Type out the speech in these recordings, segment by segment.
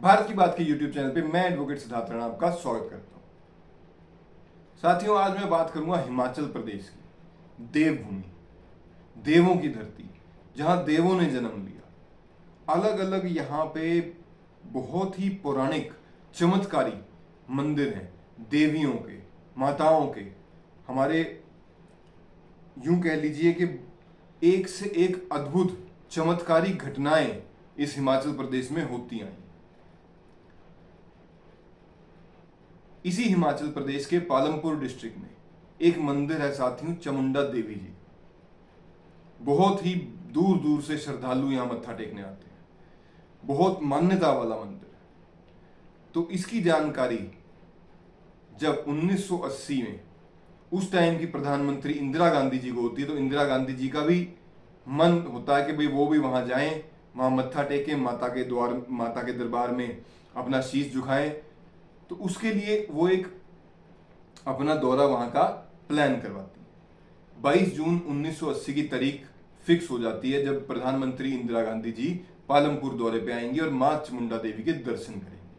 भारत की बात के यूट्यूब चैनल पे मैं एडवोकेट सिद्धार्थ राणा आपका स्वागत करता हूं। साथियों, आज मैं बात करूंगा हिमाचल प्रदेश की देवभूमि, देवों की धरती, जहां देवों ने जन्म लिया। अलग अलग यहाँ पे बहुत ही पौराणिक चमत्कारी मंदिर हैं, देवियों के, माताओं के। हमारे यूं कह लीजिए कि एक से एक अद्भुत चमत्कारी घटनाएं इस हिमाचल प्रदेश में होती आई। इसी हिमाचल प्रदेश के पालमपुर डिस्ट्रिक्ट में एक मंदिर है साथियों, चामुंडा देवी जी। बहुत ही दूर दूर से श्रद्धालु यहां मत्था टेकने आते हैं। बहुत मान्यता वाला मंदिर है। तो इसकी जानकारी जब 1980 में उस टाइम की प्रधानमंत्री इंदिरा गांधी जी को होती है, तो इंदिरा गांधी जी का भी मन होता है कि भाई वो भी वहां जाएं, वहां मत्था टेकें, माता के दरबार में अपना शीश झुकाएं। तो उसके लिए वो एक अपना दौरा वहां का प्लान करवाती है। 22 जून 1980 की तारीख फिक्स हो जाती है, जब प्रधानमंत्री इंदिरा गांधी जी पालमपुर दौरे पे आएंगी और मां चामुंडा देवी के दर्शन करेंगे।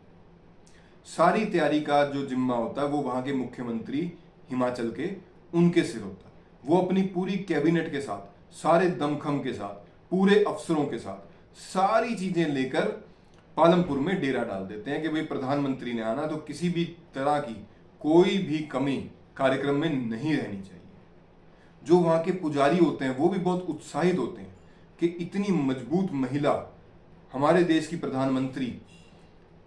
सारी तैयारी का जो जिम्मा होता है वो वहां के मुख्यमंत्री हिमाचल के, उनके सिर होता है। वो अपनी पूरी कैबिनेट के साथ, सारे दमखम के साथ, पूरे अफसरों के साथ सारी चीजें लेकर पालमपुर में डेरा डाल देते हैं कि भाई प्रधानमंत्री ने आना, तो किसी भी तरह की कोई भी कमी कार्यक्रम में नहीं रहनी चाहिए। जो वहां के पुजारी होते हैं वो भी बहुत उत्साहित होते हैं कि इतनी मजबूत महिला, हमारे देश की प्रधानमंत्री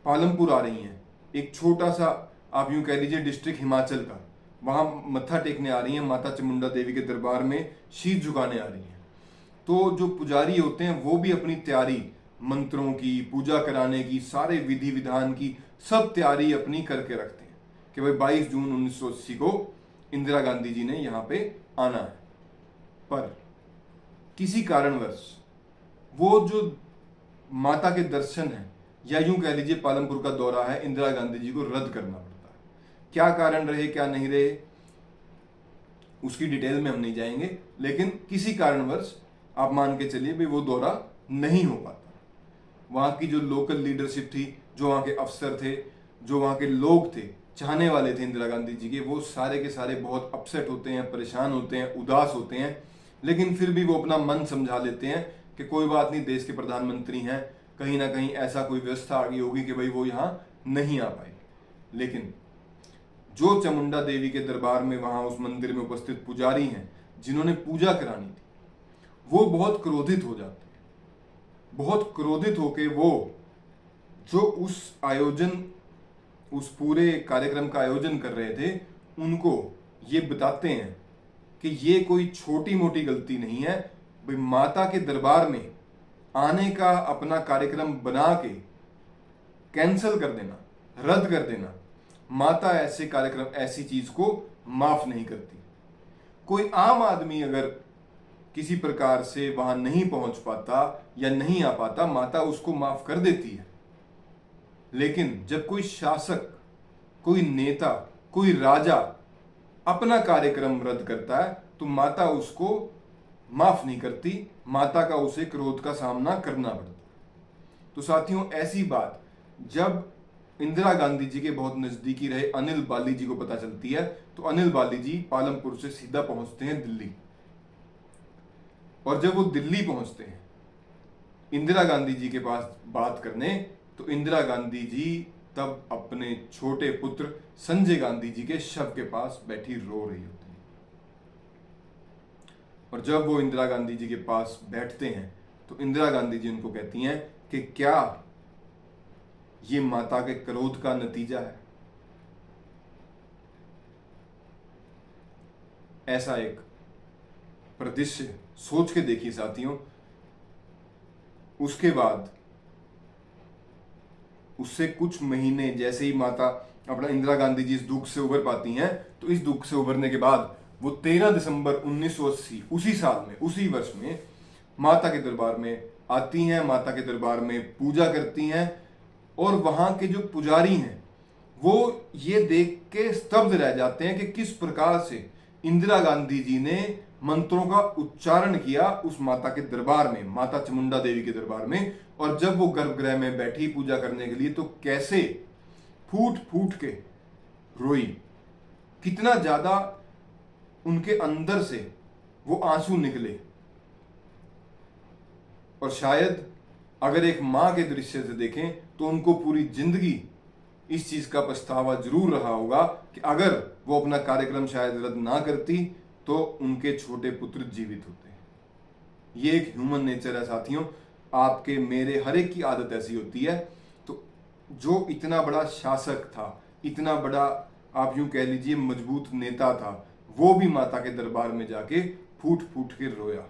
पालमपुर आ रही हैं। एक छोटा सा आप यूं कह लीजिए डिस्ट्रिक्ट हिमाचल का, वहां मत्था टेकने आ रही हैं, माता चामुंडा देवी के दरबार में शीश झुकाने आ रही हैं। तो जो पुजारी होते हैं वो भी अपनी तैयारी, मंत्रों की, पूजा कराने की, सारे विधि विधान की सब तैयारी अपनी करके रखते हैं कि भाई 22 जून 1980 को इंदिरा गांधी जी ने यहाँ पे आना है। पर किसी कारणवश वो जो माता के दर्शन है, या यूं कह लीजिए पालमपुर का दौरा है, इंदिरा गांधी जी को रद्द करना पड़ता है। क्या कारण रहे, क्या नहीं रहे, उसकी डिटेल में हम नहीं जाएंगे, लेकिन किसी कारणवश आप मान के चलिए भी वो दौरा नहीं हो पाता। वहां की जो लोकल लीडरशिप थी, जो वहां के अफसर थे, जो वहां के लोग थे, चाहने वाले थे इंदिरा गांधी जी के, वो सारे के सारे बहुत अपसेट होते हैं, परेशान होते हैं, उदास होते हैं। लेकिन फिर भी वो अपना मन समझा लेते हैं कि कोई बात नहीं, देश के प्रधानमंत्री हैं, कहीं ना कहीं ऐसा कोई व्यवस्था आ गई होगी कि भाई वो यहाँ नहीं आ पाए। लेकिन जो चामुंडा देवी के दरबार में, वहां उस मंदिर में उपस्थित पुजारी हैं जिन्होंने पूजा करानी थी, वो बहुत क्रोधित हो जाते हैं। बहुत क्रोधित होके वो जो उस पूरे कार्यक्रम का आयोजन कर रहे थे, उनको ये बताते हैं कि ये कोई छोटी मोटी गलती नहीं है। भाई माता के दरबार में आने का अपना कार्यक्रम बना के कैंसिल कर देना, रद्द कर देना, माता ऐसे कार्यक्रम, ऐसी चीज को माफ नहीं करती। कोई आम आदमी अगर किसी प्रकार से वहां नहीं पहुंच पाता या नहीं आ पाता, माता उसको माफ कर देती है। लेकिन जब कोई शासक, कोई नेता, कोई राजा अपना कार्यक्रम रद्द करता है, तो माता उसको माफ नहीं करती, माता का उसे क्रोध का सामना करना पड़ता है। तो साथियों, ऐसी बात जब इंदिरा गांधी जी के बहुत नजदीकी रहे अनिल बाली जी को पता चलती है, तो अनिल बाली जी पालमपुर से सीधा पहुंचते हैं दिल्ली। और जब वो दिल्ली पहुंचते हैं इंदिरा गांधी जी के पास बात करने, तो इंदिरा गांधी जी तब अपने छोटे पुत्र संजय गांधी जी के शव के पास बैठी रो रही होती है। और जब वो इंदिरा गांधी जी के पास बैठते हैं, तो इंदिरा गांधी जी उनको कहती हैं कि क्या ये माता के क्रोध का नतीजा है। ऐसा एक परिदृश्य सोच के देखिए साथियों। उसके बाद उससे कुछ महीने, जैसे ही माता अपना इंदिरा गांधी जी इस दुख से उबर पाती हैं, तो इस दुख से उबरने के बाद वो 13 दिसंबर 1980 उसी साल में, उसी वर्ष में माता के दरबार में आती हैं, माता के दरबार में पूजा करती हैं। और वहां के जो पुजारी हैं वो ये देख के स्तब्ध रह जाते हैं कि किस प्रकार से इंदिरा गांधी जी ने मंत्रों का उच्चारण किया उस माता के दरबार में, माता चामुंडा देवी के दरबार में, और जब वो गर्भगृह में बैठी पूजा करने के लिए तो कैसे फूट फूट के रोई, कितना ज्यादा उनके अंदर से वो आंसू निकले। और शायद अगर एक मां के दृश्य से देखें तो उनको पूरी जिंदगी इस चीज का पछतावा जरूर रहा होगा कि अगर वो अपना कार्यक्रम शायद रद्द ना करती तो उनके छोटे पुत्र जीवित होते। ये एक ह्यूमन नेचर है साथियों, आपके मेरे हर एक की आदत ऐसी होती है। तो जो इतना बड़ा शासक था, इतना बड़ा आप यूं कह लीजिए मजबूत नेता था, वो भी माता के दरबार में जाके फूट फूट के रोया।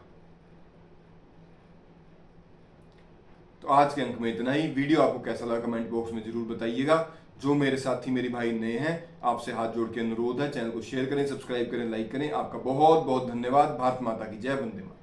तो आज के अंक में इतना ही। वीडियो आपको कैसा लगा कमेंट बॉक्स में जरूर बताइएगा। जो मेरे साथी मेरे भाई नए हैं, आपसे हाथ जोड़ के अनुरोध है, चैनल को शेयर करें, सब्सक्राइब करें, लाइक करें। आपका बहुत बहुत धन्यवाद। भारत माता की जय, वंदे मातरम।